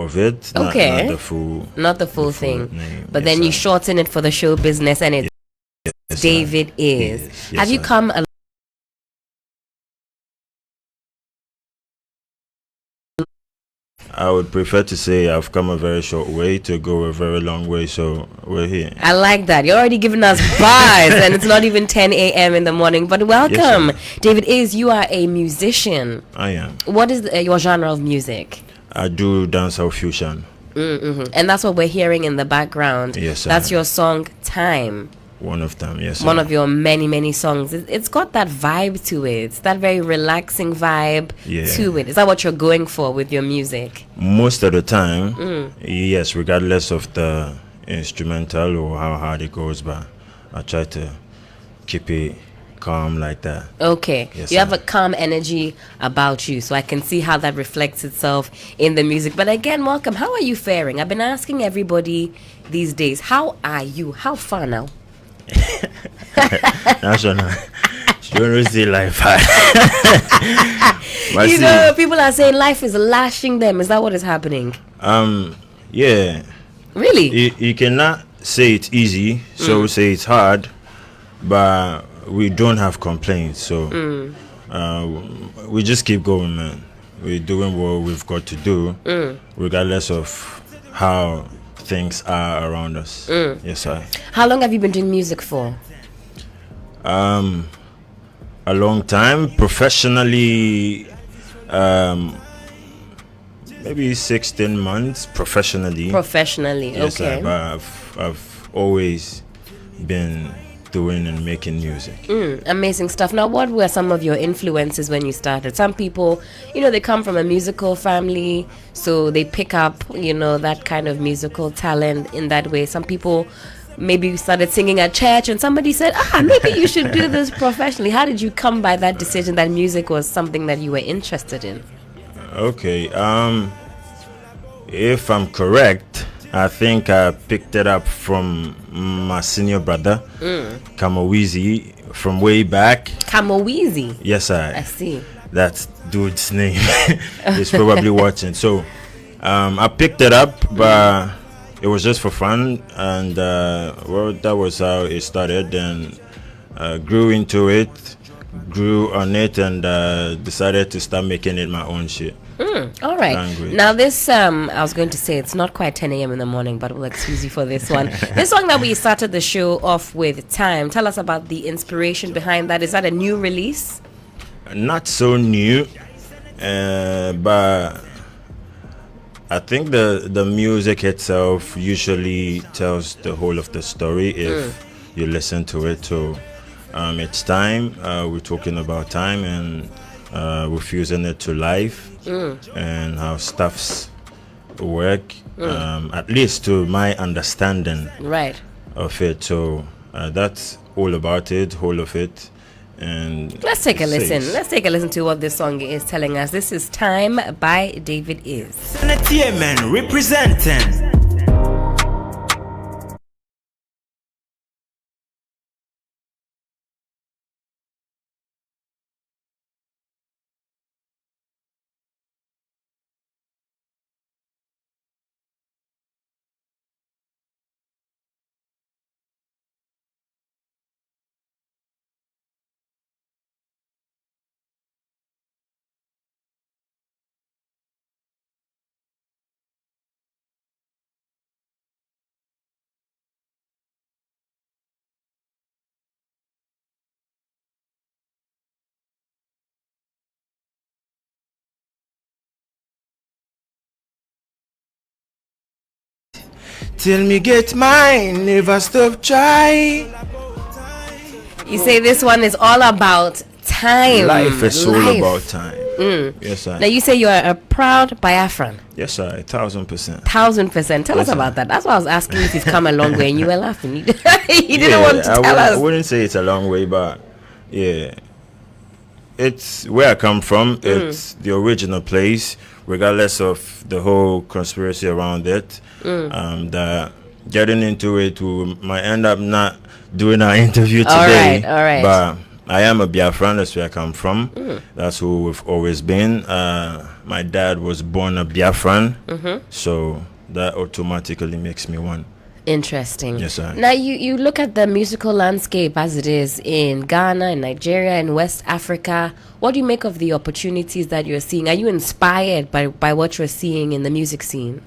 of it, Okay. not the full, Not the full thing. name. But Yes, then you sir. shorten it for the show business and it's Yes, sir. David is. Yes, Have you sir. come a I would prefer to say I've come a very short way to go a very long way, so we're here. I like that. You're already giving us bars, and it's not even 10 a.m. in the morning. But welcome, Yes, David. You are a musician. I am. What is your genre of music? I do dancehall fusion. And that's what we're hearing in the background. Yes, sir. That's your song "Time." One of them, yes, sir. One of your many songs. It's got that vibe to it. It's that very relaxing vibe to it. Is that what you're going for with your music? Most of the time, yes, regardless of the instrumental or how hard it goes, but I try to keep it calm like that. Okay. Yes, You have sir. a calm energy about you, so I can see how that reflects itself in the music. But again, welcome. How are you faring? I've been asking everybody these days, how are you? How far now? That's what I see life. But You see, know, people are saying life is lashing them. Is that what is happening? yeah, Really? you cannot say it's easy, so say it's hard, but we don't have complaints, so we just keep going, man. We're doing what we've got to do, regardless of how things are around us. Yes, sir. How long have you been doing music for? A long time professionally, maybe 16 months professionally. Professionally, Yes, okay. sir, but I've always been doing and making music. Amazing stuff. Now, what were some of your influences when you started? Some people, they come from a musical family, so they pick up, that kind of musical talent in that way. Some people maybe started singing at church and somebody said, maybe you should do this professionally. How did you come by that decision that music was something that you were interested in? Okay, if I'm correct, I think I picked it up from my senior brother, Kamawizi, from way back. Kamowizi. Yes, I see. that dude's name is probably watching. So I picked it up, but it was just for fun, and that was how it started. And grew into it, grew on it, and decided to start making it my own shit. All right. Language. Now this, I was going to say it's not quite 10 a.m. in the morning, but we'll excuse you for this one. This song that we started the show off with, Time. Tell us about the inspiration behind that. Is that a new release? Not so new, but I think the music itself usually tells the whole of the story if you listen to it. So it's time. We're talking about time, and we're fusing it to life and how stuffs work, at least to my understanding Right. of it. So that's all about it, whole of it. And Let's take a it listen. says- Let's take a listen to what this song is telling us. This is Time by David Is. Man representing. Till me get mine, never stop try. You say this one is all about time. Life is all Life. about time. Yes, sir. Now you say you are a proud Biafran. Yes, sir. 1000%. 1000%. Tell us Yes, about sir. that. That's why I was asking if you've come a long way and you were laughing. You didn't want to tell I us. wouldn't say it's a long way, but yeah, it's where I come from. It's the original place, regardless of the whole conspiracy around it. That getting into it, we might end up not doing our interview today. All right. But I am a Biafran. That's where I come from. That's who we've always been. my dad was born a Biafran, so that automatically makes me one. Interesting. Yes, sir. Now, you look at the musical landscape as it is in Ghana, in Nigeria, in West Africa. What do you make of the opportunities that you're seeing? Are you inspired by what you're seeing in the music scene?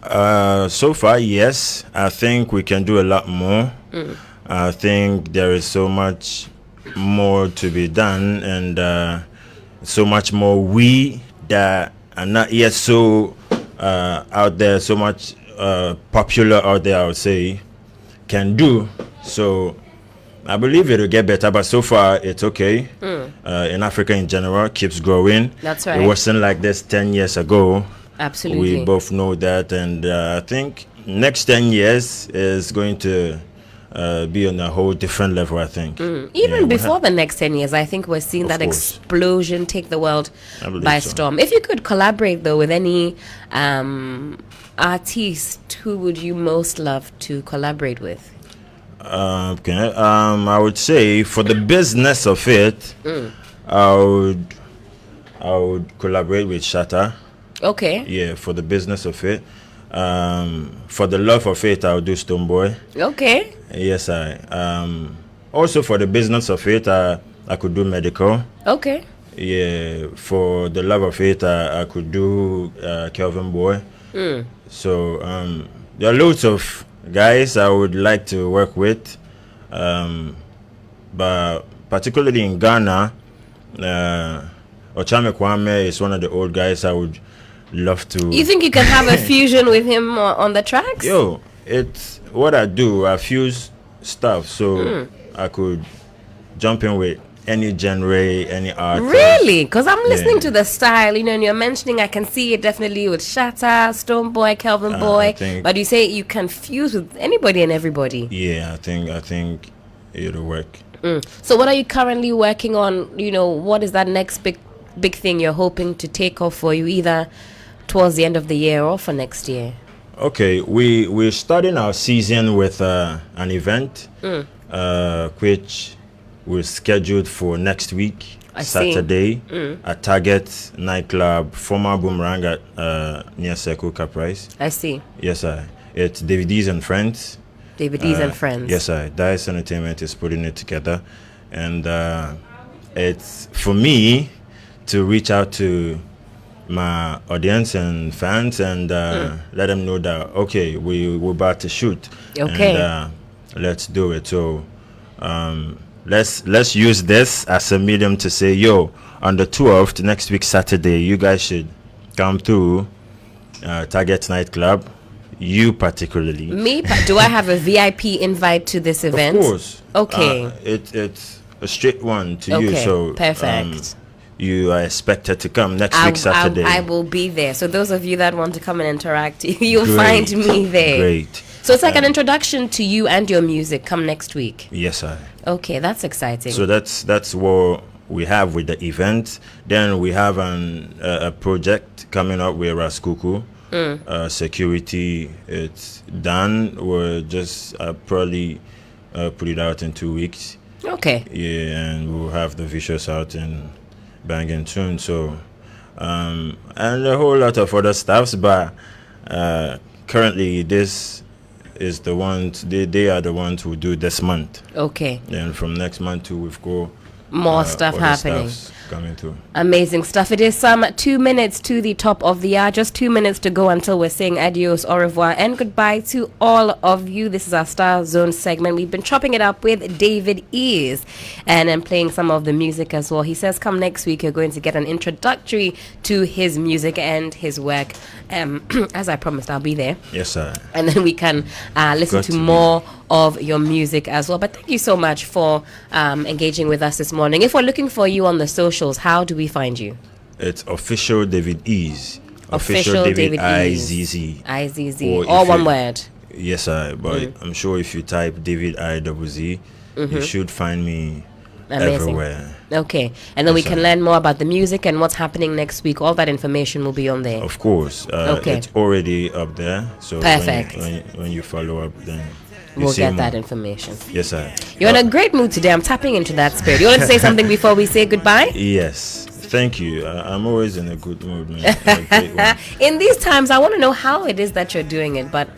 So far, yes. I think we can do a lot more. I think there is so much more to be done, and so much more we that are not yet so out there, so much popular out there, I would say, can do. So I believe it'll get better, but so far it's okay. In Africa in general, keeps growing. That's right. It wasn't like this 10 years ago. Absolutely. We both know that, and I think next 10 years is going to be on a whole different level, I think. Even before the next 10 years, I think we're seeing that explosion take the world by storm. If you could collaborate, though, with any artist, who would you most love to collaborate with? Okay. I would say for the business of it, I would collaborate with Shatta. Okay. Yeah, for the business of it. For the love of it, I would do Stoneboy. Okay. Yes, I. Also for the business of it, I could do Medical. Okay. Yeah, for the love of it, I could do Kelvin Boy. So there are loads of guys I would like to work with, but particularly in Ghana, Ochame Kwame is one of the old guys I would love to. You think you can have a fusion with him on the tracks? Yo, it's what I do. I fuse stuff, so I could jump in with any genre, any artist. Really? Because I'm listening to the style, and you're mentioning, I can see it definitely with Shatta, Stoneboy, Kelvin Boy. But you say you can fuse with anybody and everybody. Yeah, I think it'll work. So what are you currently working on? What is that next big thing you're hoping to take off for you, either towards the end of the year or for next year? Okay, we're starting our season with an event, which we're scheduled for next week, Saturday, at Target nightclub, former Boomerang at near Circle Caprice. I see. Yes, sir. It's David D's and Friends. David D's and Friends. Yes, sir. Dice Entertainment is putting it together, and it's for me to reach out to my audience and fans and let them know that we're about to shoot. Okay. And let's do it. So let's use this as a medium to say, yo, on the 12th, next week Saturday, you guys should come through Target nightclub. You particularly. Me? Do I have a VIP invite to this event? Of course. Okay. It's a straight one to you. So perfect. You are expected to come next week Saturday. I will be there. So those of you that want to come and interact, you'll find me there. Great. So it's like an introduction to you and your music. Come next week. Yes, sir. Okay, that's exciting. So that's what we have with the event. Then we have a project coming up with Raskuku. Security, it's done. We'll just probably put it out in 2 weeks. Okay. Yeah, and we'll have the visuals out in banging tune. So and a whole lot of other stuffs, but currently this is the ones they are the ones who do this month. Okay. And from next month too, we've got more stuff happening. Coming through. Amazing stuff. It is some 2 minutes to the top of the hour. Just 2 minutes to go until we're saying adios, au revoir, and goodbye to all of you. This is our Star Zone segment. We've been chopping it up with David Ease and I'm playing some of the music as well. He says come next week you're going to get an introductory to his music and his work. As I promised, I'll be there. Yes, sir. And then we can listen to more of your music as well. But thank you so much for engaging with us this morning. If we're looking for you on the socials, how do we find you? It's official David Ease. Official David IZZ. IZZ. All one word. Yes, sir. But I'm sure if you type David IZZ, you should find me everywhere. Okay. And then we can learn more about the music and what's happening next week. All that information will be on there. Of course. It's already up there. So perfect. When you follow up, then we'll get that information. Yes, sir. You're in a great mood today. I'm tapping into that spirit. You want to say something before we say goodbye? Yes. Thank you. I'm always in a good mood, man. A great one. In these times, I want to know how it is that you're doing it, but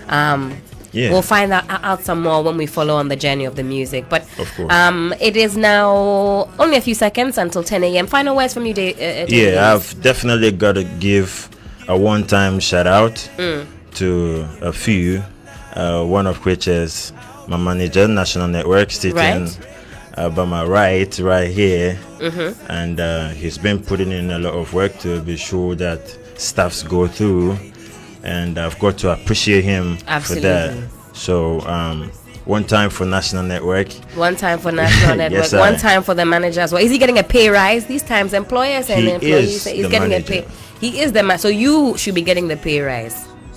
Yeah. we'll find out some more when we follow on the journey of the music. But Of course. it is now only a few seconds until 10 a.m. Final words from you, David. Yeah, I've definitely got to give a one-time shout out to a few. One of which is my manager, National Network, sitting Right. by my right here, and he's been putting in a lot of work to be sure that staffs go through, and I've got to appreciate him for that. Absolutely. So one time for National Network. One time for National Network, Yes, sir. one time for the manager as well. Is he getting a pay rise? These times, employers and He employees is say he's the getting manager. a pay. He is the man. So you should be getting the pay rise.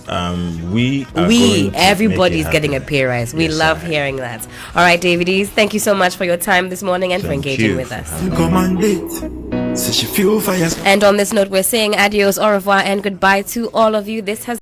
We are going to Everybody's make it getting a happen. pay rise. We Yes, love sir. hearing that. All right, Davies, thank you so much for your time this morning and for Thank engaging you with for us. having me. Come on date. Say she feel fire. And on this note, we're saying adios, au revoir, and goodbye to all of you. This has